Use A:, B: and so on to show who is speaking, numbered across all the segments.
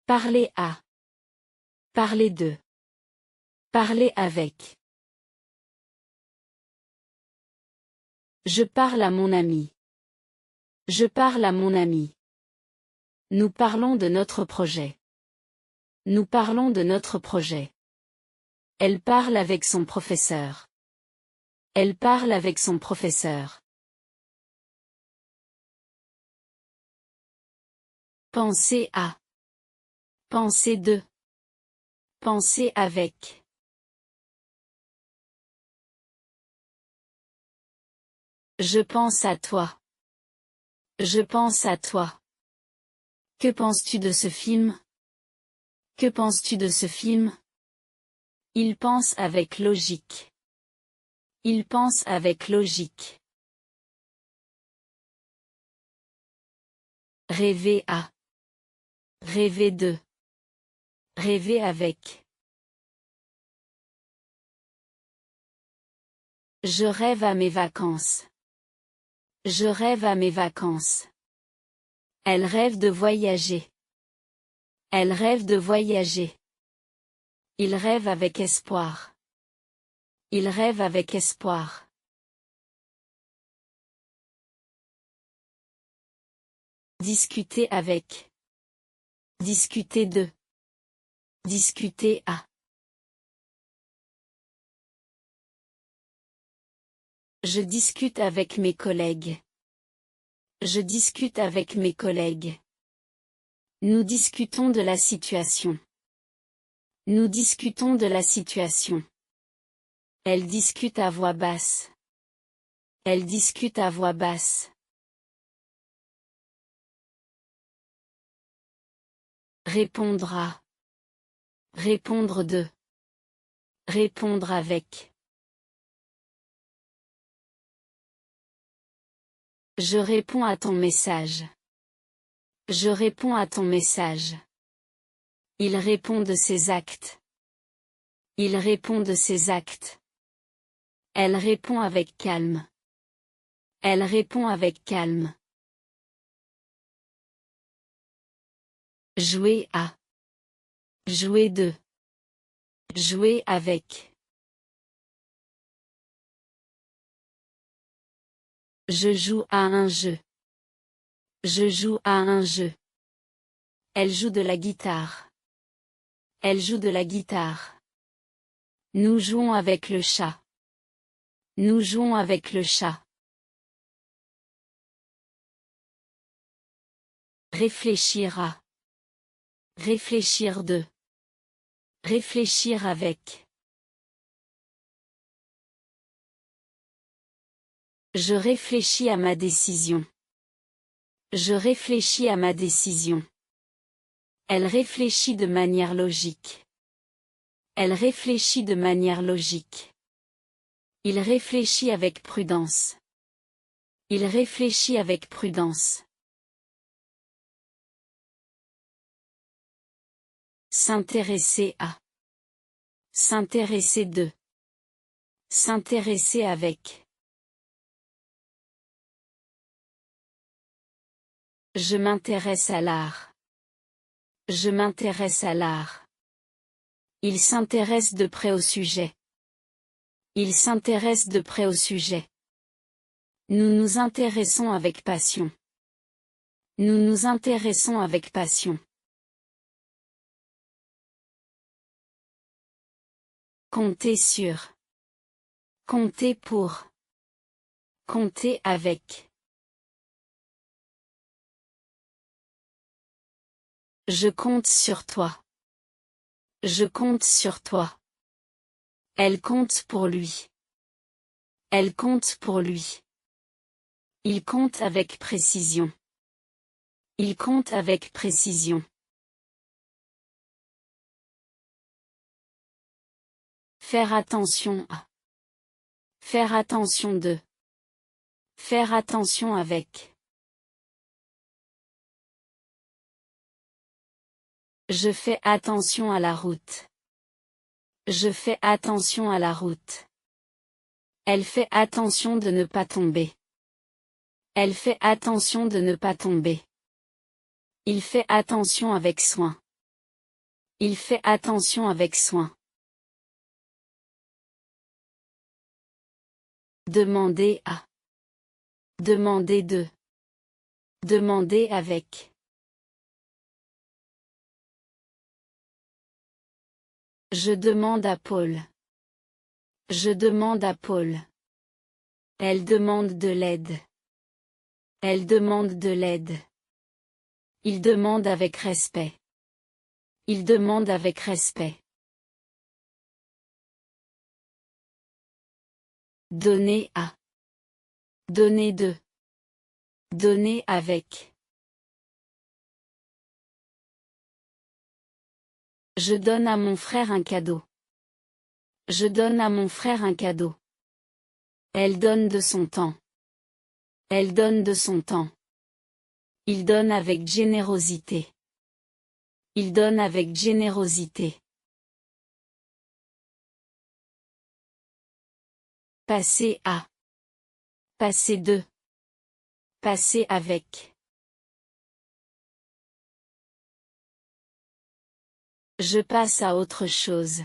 A: Parler à. Parler de. Parler avec. Je parle à mon ami. Je parle à mon ami. Nous parlons de notre projet. Nous parlons de notre projet. Elle parle avec son professeur. Elle parle avec son professeur. Penser à. Penser de. Penser avec. Je pense à toi. Je pense à toi. Que penses-tu de ce film? Que penses-tu de ce film? Il pense avec logique. Il pense avec logique. Rêver à. Rêver de. Rêver avec. Je rêve à mes vacances. Je rêve à mes vacances. Elle rêve de voyager. Elle rêve de voyager. Il rêve avec espoir. Il rêve avec espoir. Discuter avec. Discuter de. Discuter à. Je discute avec mes collègues. Je discute avec mes collègues. Nous discutons de la situation. Nous discutons de la situation. Elle discute à voix basse. Elle discute à voix basse. Répondra. Répondre de. Répondre avec. Je réponds à ton message. Je réponds à ton message. Il répond de ses actes. Il répond de ses actes. Elle répond avec calme. Elle répond avec calme. Jouer à. Jouer de. Jouer avec. Je joue à un jeu. Je joue à un jeu. Elle joue de la guitare. Elle joue de la guitare. Nous jouons avec le chat. Nous jouons avec le chat. Réfléchir à. Réfléchir de. Réfléchir avec. Je réfléchis à ma décision. Je réfléchis à ma décision. Elle réfléchit de manière logique. Elle réfléchit de manière logique. Il réfléchit avec prudence. Il réfléchit avec prudence. S'intéresser à. S'intéresser de. S'intéresser avec. Je m'intéresse à l'art. Je m'intéresse à l'art. Il s'intéresse de près au sujet. Il s'intéresse de près au sujet. Nous nous intéressons avec passion. Nous nous intéressons avec passion. Compter sur. Compter pour. Compter avec. Je compte sur toi. Je compte sur toi. Elle compte pour lui. Elle compte pour lui. Il compte avec précision. Il compte avec précision. Faire attention à. Faire attention de. Faire attention avec. Je fais attention à la route. Je fais attention à la route. Elle fait attention de ne pas tomber. Elle fait attention de ne pas tomber. Il fait attention avec soin. Il fait attention avec soin. Demander à. Demander de. Demander avec. Je demande à Paul. Je demande à Paul. Elle demande de l'aide. Elle demande de l'aide. Il demande avec respect. Il demande avec respect. Donner à. Donner de. Donner avec. Je donne à mon frère un cadeau. Je donne à mon frère un cadeau. Elle donne de son temps. Elle donne de son temps. Il donne avec générosité. Il donne avec générosité. Passer à. Passer de. Passer avec. Je passe à autre chose.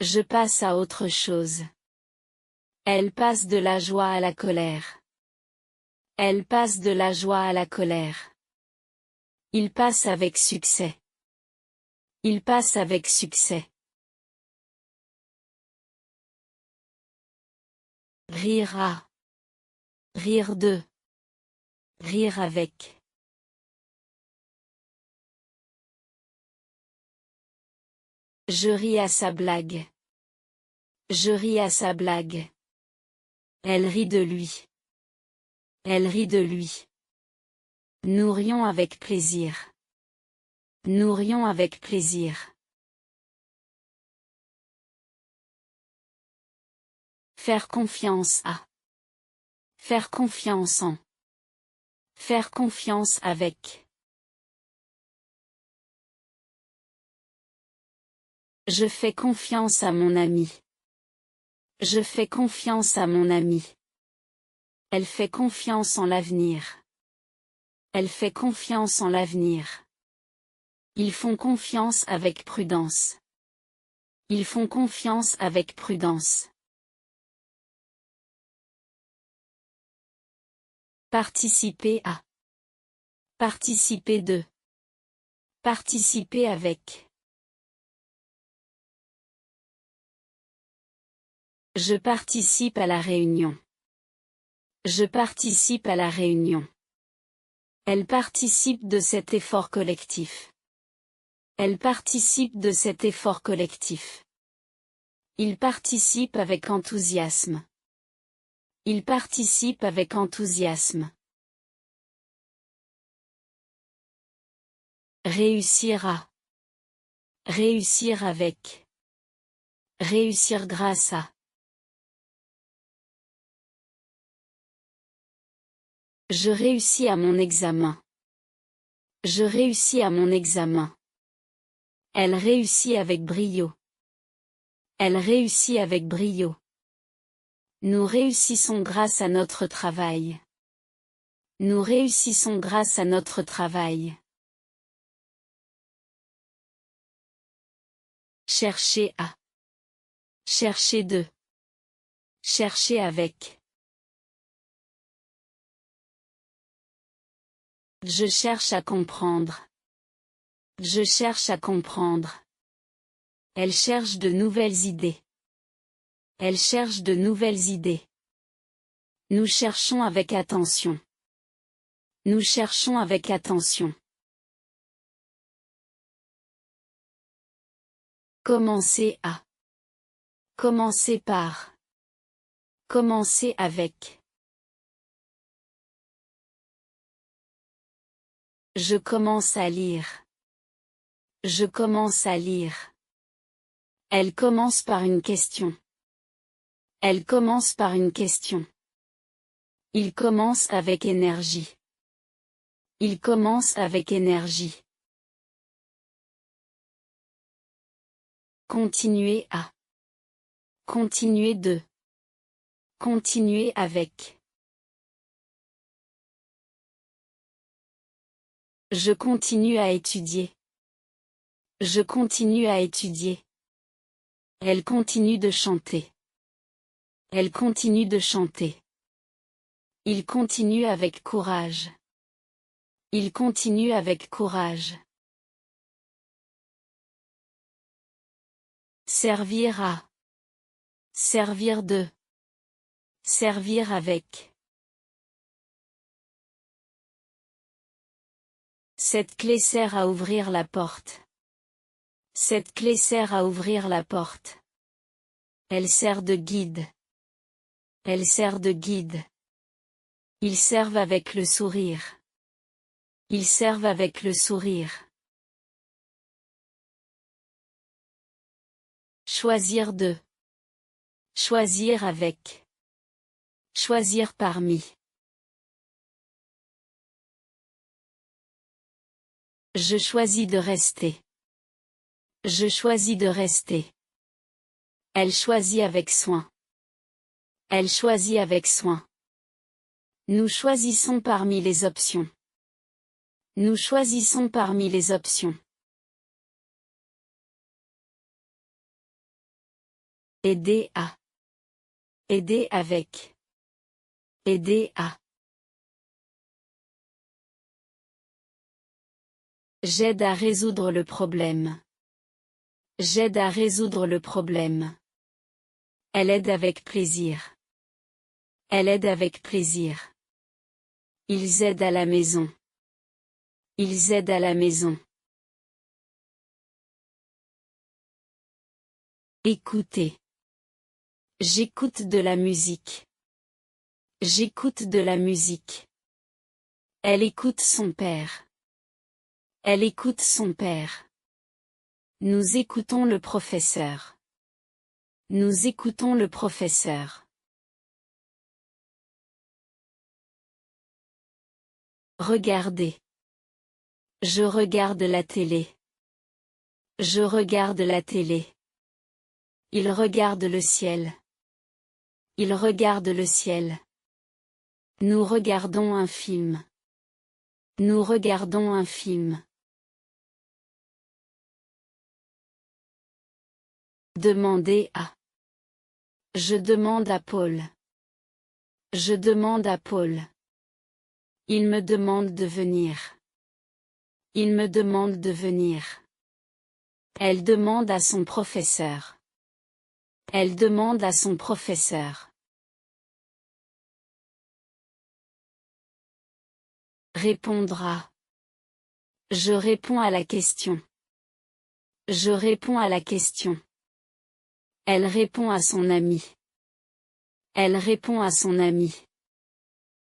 A: Je passe à autre chose. Elle passe de la joie à la colère. Elle passe de la joie à la colère. Il passe avec succès. Il passe avec succès. Rire à. Rire de. Rire avec. Je ris à sa blague. Je ris à sa blague. Elle rit de lui. Elle rit de lui. Nous rions avec plaisir. Nous rions avec plaisir. Faire confiance à. Faire confiance en. Faire confiance avec. Je fais confiance à mon ami. Je fais confiance à mon ami. Elle fait confiance en l'avenir. Elle fait confiance en l'avenir. Ils font confiance avec prudence. Ils font confiance avec prudence. Participer à. Participer de. Participer avec. Je participe à la réunion. Je participe à la réunion. Elle participe de cet effort collectif. Elle participe de cet effort collectif. Il participe avec enthousiasme. Il participe avec enthousiasme. Réussir à. Réussir avec. Réussir grâce à. Je réussis à mon examen. Je réussis à mon examen. Elle réussit avec brio. Elle réussit avec brio. Nous réussissons grâce à notre travail. Nous réussissons grâce à notre travail. Chercher à. Chercher de. Chercher avec. Je cherche à comprendre. Je cherche à comprendre. Elle cherche de nouvelles idées. Elle cherche de nouvelles idées. Nous cherchons avec attention. Nous cherchons avec attention. Commencer à. Commencer par. Commencer avec. Je commence à lire. Je commence à lire. Elle commence par une question. Elle commence par une question. Il commence avec énergie. Il commence avec énergie. Continuer à. Continuer de. Continuer avec. Je continue à étudier. Je continue à étudier. Elle continue de chanter. Elle continue de chanter. Il continue avec courage. Il continue avec courage. Servir à. Servir de. Servir avec. Cette clé sert à ouvrir la porte. Cette clé sert à ouvrir la porte. Elle sert de guide. Elle sert de guide. Ils servent avec le sourire. Ils servent avec le sourire. Choisir de. Choisir avec. Choisir parmi. Je choisis de rester. Je choisis de rester. Elle choisit avec soin. Elle choisit avec soin. Nous choisissons parmi les options. Nous choisissons parmi les options. Aider à. Aider avec. Aider à. J'aide à résoudre le problème. J'aide à résoudre le problème. Elle aide avec plaisir. Elle aide avec plaisir. Ils aident à la maison. Ils aident à la maison. Écoutez. J'écoute de la musique. J'écoute de la musique. Elle écoute son père. Elle écoute son père. Nous écoutons le professeur. Nous écoutons le professeur. Regardez. Je regarde la télé. Je regarde la télé. Il regarde le ciel. Il regarde le ciel. Nous regardons un film. Nous regardons un film. Demander à. Je demande à Paul. Je demande à Paul. Il me demande de venir. Il me demande de venir. Elle demande à son professeur. Elle demande à son professeur. Répondra. Je réponds à la question. Je réponds à la question. Elle répond à son ami. Elle répond à son ami.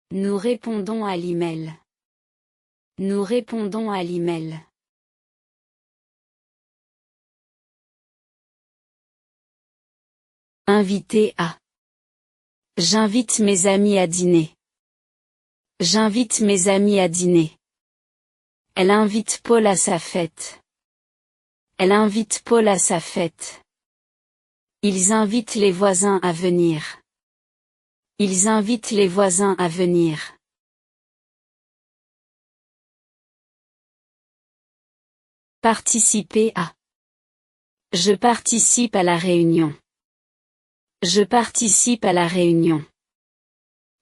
A: Nous répondons à l'email. Nous répondons à l'email. Inviter à. J'invite mes amis à dîner. J'invite mes amis à dîner. Elle invite Paul à sa fête. Elle invite Paul à sa fête. Ils invitent les voisins à venir. Ils invitent les voisins à venir. Participer à. Je participe à la réunion. Je participe à la réunion.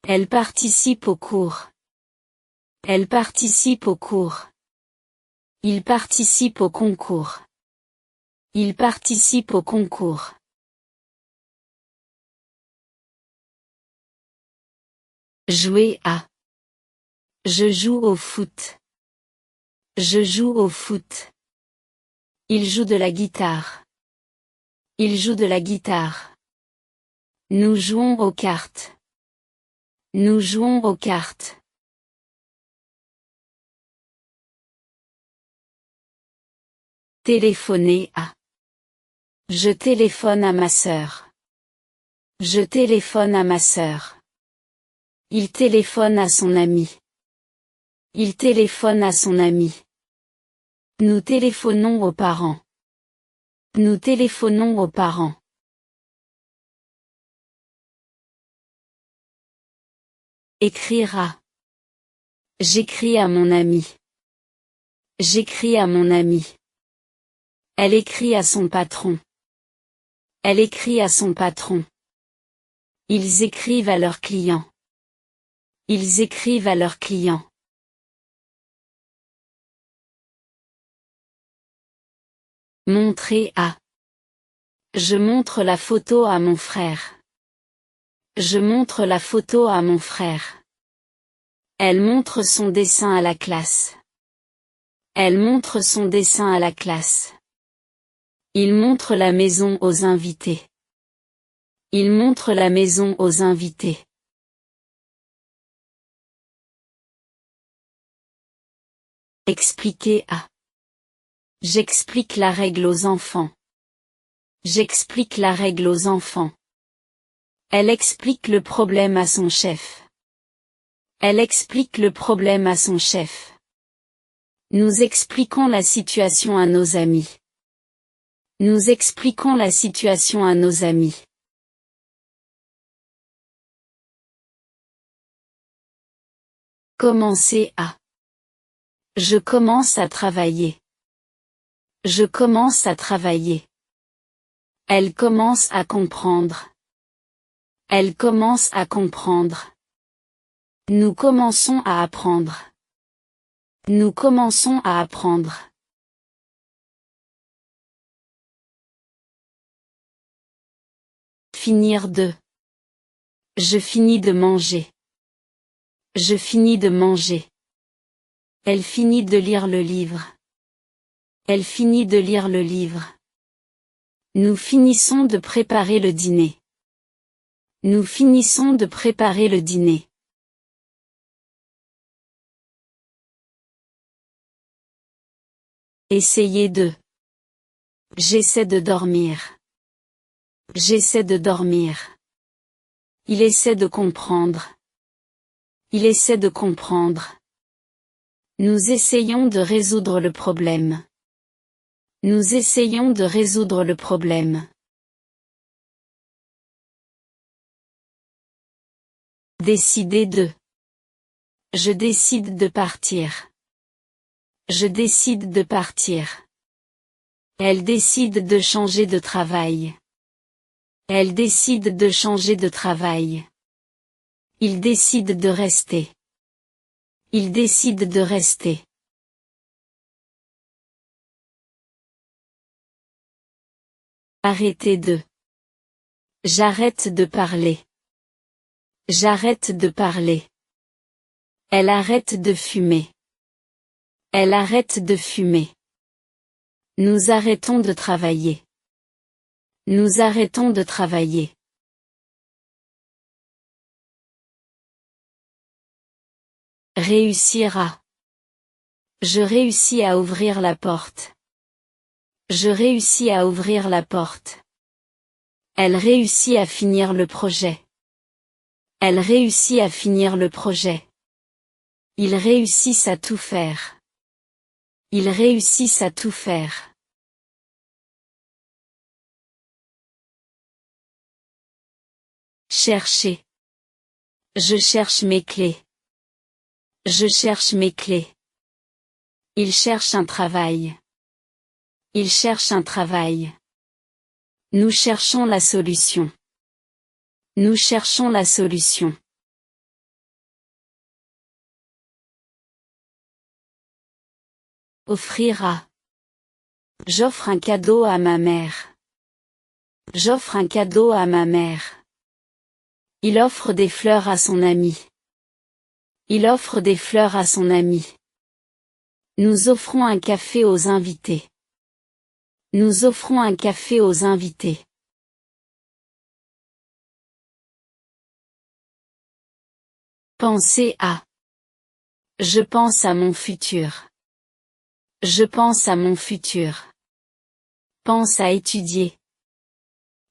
A: Elle participe au cours. Elle participe au cours. Il participe au concours. Il participe au concours. Jouer à. Je joue au foot. Je joue au foot. Il joue de la guitare. Il joue de la guitare. Nous jouons aux cartes. Nous jouons aux cartes. Téléphoner à. Je téléphone à ma sœur. Je téléphone à ma sœur. Il téléphone à son ami. Il téléphone à son ami. Nous téléphonons aux parents. Nous téléphonons aux parents. Écrire à. J'écris à mon ami. J'écris à mon ami. Elle écrit à son patron. Elle écrit à son patron. Ils écrivent à leurs clients. Ils écrivent à leurs clients. Montrer à. Je montre la photo à mon frère. Je montre la photo à mon frère. Elle montre son dessin à la classe. Elle montre son dessin à la classe. Il montre la maison aux invités. Il montre la maison aux invités. Expliquer à. J'explique la règle aux enfants. J'explique la règle aux enfants. Elle explique le problème à son chef. Elle explique le problème à son chef. Nous expliquons la situation à nos amis. Nous expliquons la situation à nos amis. Commencer à. Je commence à travailler. Je commence à travailler. Elle commence à comprendre. Elle commence à comprendre. Nous commençons à apprendre. Nous commençons à apprendre. Finir de. Je finis de manger. Je finis de manger. Elle finit de lire le livre. Elle finit de lire le livre. Nous finissons de préparer le dîner. Nous finissons de préparer le dîner. Essayer de. J'essaie de dormir. J'essaie de dormir. Il essaie de comprendre. Il essaie de comprendre. Nous essayons de résoudre le problème. Nous essayons de résoudre le problème. Décider de. Je décide de partir. Je décide de partir. Elle décide de changer de travail. Elle décide de changer de travail. Il décide de rester. Il décide de rester. Arrêter de. J'arrête de parler. J'arrête de parler. Elle arrête de fumer. Elle arrête de fumer. Nous arrêtons de travailler. Nous arrêtons de travailler. Réussir à. Je réussis à ouvrir la porte. Je réussis à ouvrir la porte. Elle réussit à finir le projet. Elle réussit à finir le projet. Ils réussissent à tout faire. Ils réussissent à tout faire. Chercher. Je cherche mes clés. Je cherche mes clés. Il cherche un travail. Il cherche un travail. Nous cherchons la solution. Nous cherchons la solution. Offrir à. J'offre un cadeau à ma mère. J'offre un cadeau à ma mère. Il offre des fleurs à son ami. Il offre des fleurs à son ami. Nous offrons un café aux invités. Nous offrons un café aux invités. Penser à. Je pense à mon futur. Je pense à mon futur. Pense à étudier.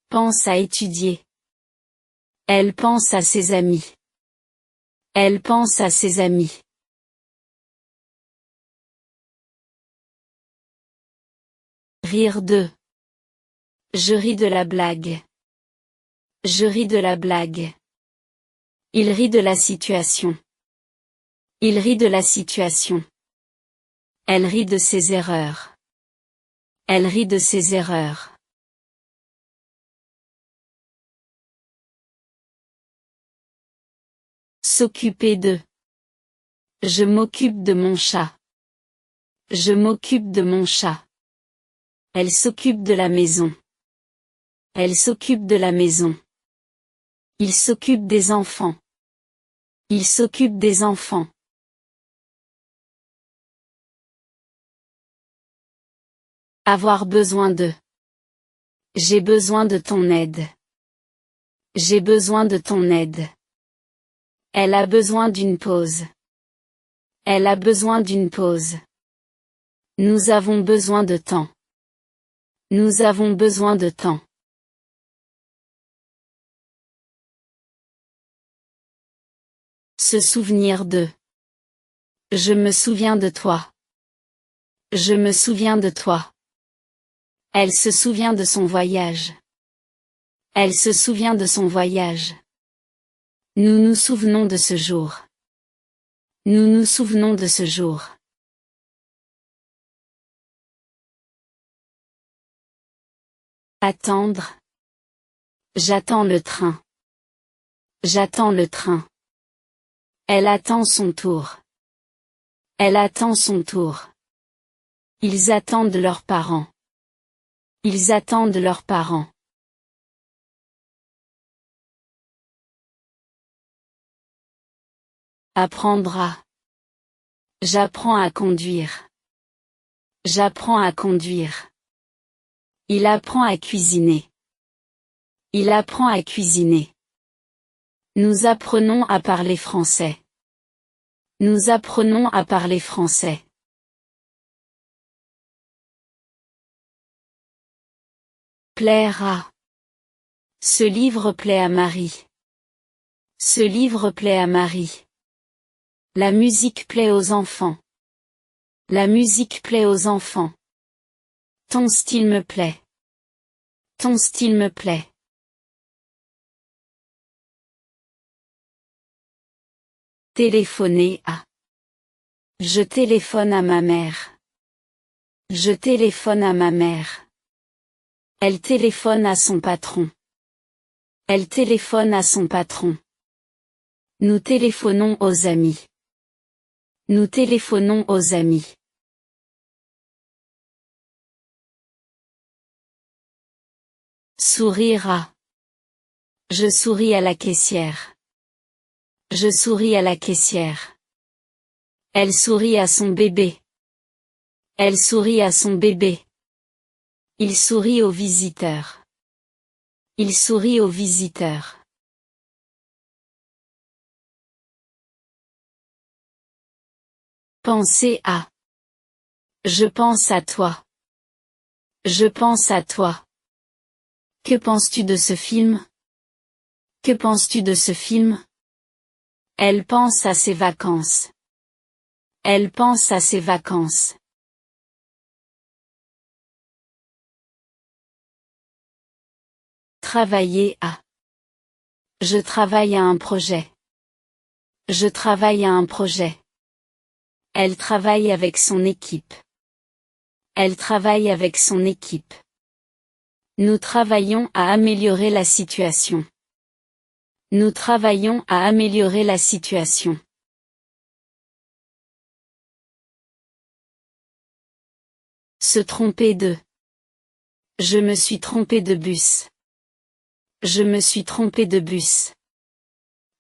A: Pense à étudier. Elle pense à ses amis. Elle pense à ses amis. Rire de. Je ris de la blague. Je ris de la blague. Il rit de la situation. Il rit de la situation. Elle rit de ses erreurs. Elle rit de ses erreurs. S'occuper de. Je m'occupe de mon chat. Je m'occupe de mon chat. Elle s'occupe de la maison. Elle s'occupe de la maison. Il s'occupe des enfants. Il s'occupe des enfants. Avoir besoin de. J'ai besoin de ton aide. J'ai besoin de ton aide. Elle a besoin d'une pause. Elle a besoin d'une pause. Nous avons besoin de temps. Nous avons besoin de temps. Se souvenir de. Je me souviens de toi. Je me souviens de toi. Elle se souvient de son voyage. Elle se souvient de son voyage. Nous nous souvenons de ce jour. Nous nous souvenons de ce jour. Attendre. J'attends le train. J'attends le train. Elle attend son tour. Elle attend son tour. Ils attendent leurs parents. Ils attendent leurs parents. Apprendra. J'apprends à conduire. J'apprends à conduire. Il apprend à cuisiner. Il apprend à cuisiner. Nous apprenons à parler français. Nous apprenons à parler français. Plaire à. Ce livre plaît à Marie. Ce livre plaît à Marie. La musique plaît aux enfants. La musique plaît aux enfants. Ton style me plaît. Ton style me plaît. Téléphoner à. Je téléphone à ma mère. Je téléphone à ma mère. Elle téléphone à son patron. Elle téléphone à son patron. Nous téléphonons aux amis. Nous téléphonons aux amis. Sourire à. Je souris à la caissière. Je souris à la caissière. Elle sourit à son bébé. Elle sourit à son bébé. Il sourit aux visiteurs. Il sourit aux visiteurs. Penser à. Je pense à toi. Je pense à toi. Que penses-tu de ce film? Que penses-tu de ce film? Elle pense à ses vacances. Elle pense à ses vacances. Travailler à. Je travaille à un projet. Je travaille à un projet. Elle travaille avec son équipe. Elle travaille avec son équipe. Nous travaillons à améliorer la situation. Nous travaillons à améliorer la situation. Se tromper de. Je me suis trompé de bus. Je me suis trompé de bus.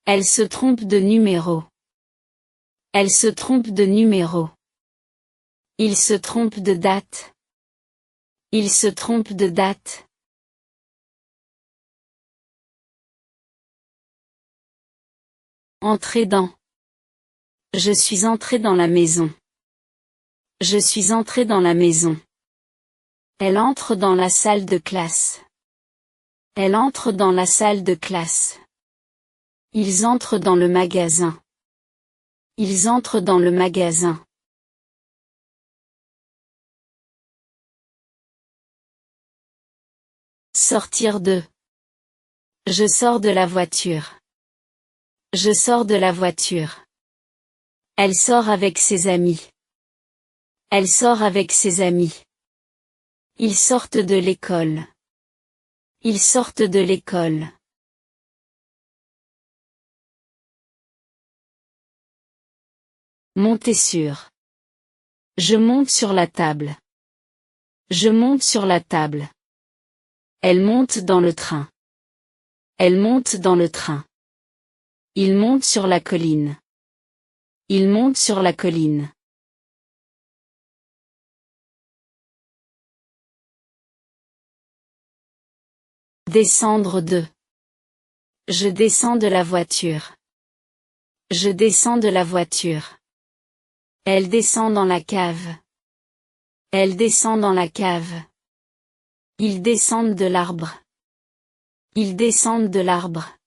A: Elle se trompe de numéro. Elle se trompe de numéro. Il se trompe de date. Il se trompe de date. Entrer dans. Je suis entré dans la maison. Je suis entré dans la maison. Elle entre dans la salle de classe. Elle entre dans la salle de classe. Ils entrent dans le magasin. Ils entrent dans le magasin. Sortir de. Je sors de la voiture. Je sors de la voiture. Elle sort avec ses amis. Elle sort avec ses amis. Ils sortent de l'école. Ils sortent de l'école. Monter sur. Je monte sur la table. Je monte sur la table. Elle monte dans le train. Elle monte dans le train. Il monte sur la colline. Il monte sur la colline. Descendre de. Je descends de la voiture. Je descends de la voiture. Elle descend dans la cave. Elle descend dans la cave. Ils descendent de l'arbre. Ils descendent de l'arbre.